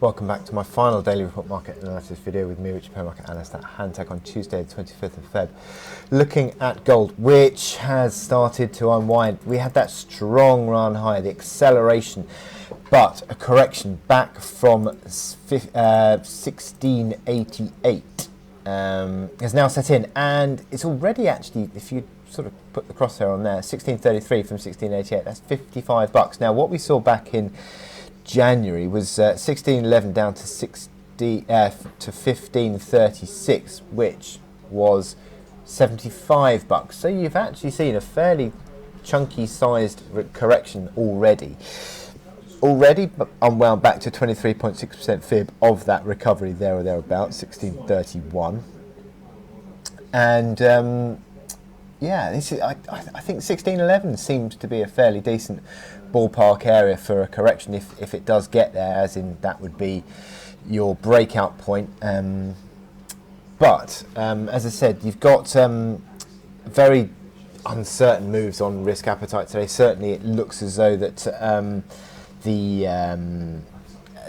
Welcome back to my final daily report market analysis video with me, Richard Perry, market analyst at Hantec on Tuesday, the 25th of Feb. Looking at gold, which has started to unwind. We had that strong run high, the acceleration, but a correction back from 1688 has now set in, and it's already actually, if you sort of put the crosshair on there, 1633 from 1688, that's $55. Now, what we saw back in January was 1611 down to 1536, which was $75. So you've actually seen a fairly chunky sized correction already, but unwound back to 23.6% fib of that recovery there or thereabouts, 1631. And yeah, this is, I think 1611 seems to be a fairly decent ballpark area for a correction if it does get there, as in that would be your breakout point. But as I said, you've got very uncertain moves on risk appetite today. Certainly it looks as though that the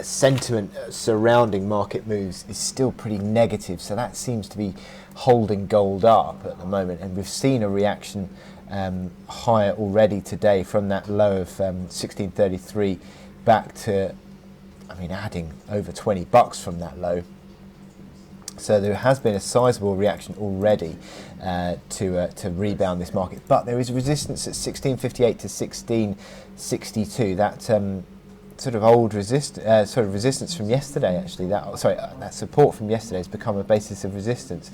sentiment surrounding market moves is still pretty negative, so that seems to be holding gold up at the moment, and we've seen a reaction higher already today from that low of 1633 back to, I mean, adding over $20 from that low. So there has been a sizable reaction already to rebound this market, but there is resistance at 1658 to 1662. That sort of old resistance from yesterday, actually. That support from yesterday has become a basis of resistance.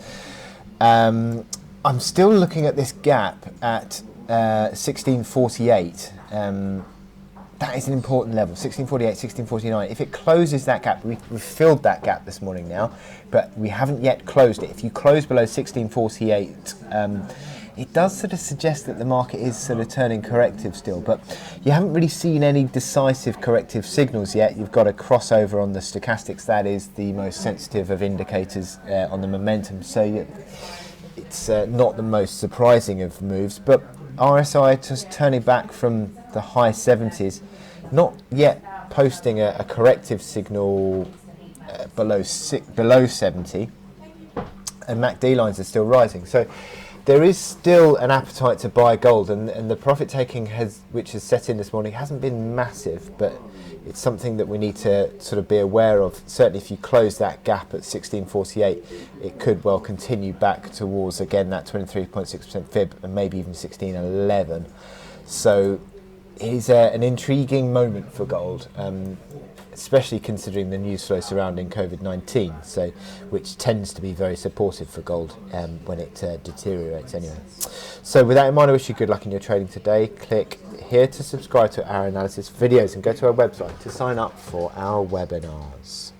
I'm still looking at this gap at 1648. That is an important level, 1648, 1649. If it closes that gap, we've filled that gap this morning now, but we haven't yet closed it. If you close below 1648, it does sort of suggest that the market is sort of turning corrective still, but you haven't really seen any decisive corrective signals yet. You've got a crossover on the stochastics. That is the most sensitive of indicators on the momentum, so it's not the most surprising of moves. But RSI just turning back from the high 70s, not yet posting a corrective signal below 70, and MACD lines are still rising. So there is still an appetite to buy gold, and the profit taking which has set in this morning hasn't been massive, but it's something that we need to sort of be aware of. Certainly if you close that gap at 1648, it could well continue back towards, again, that 23.6% fib and maybe even 1611. So it is an intriguing moment for gold, especially considering the news flow surrounding COVID-19, which tends to be very supportive for gold when it deteriorates anyway. So with that in mind, I wish you good luck in your trading today. Click here to subscribe to our analysis videos and go to our website to sign up for our webinars.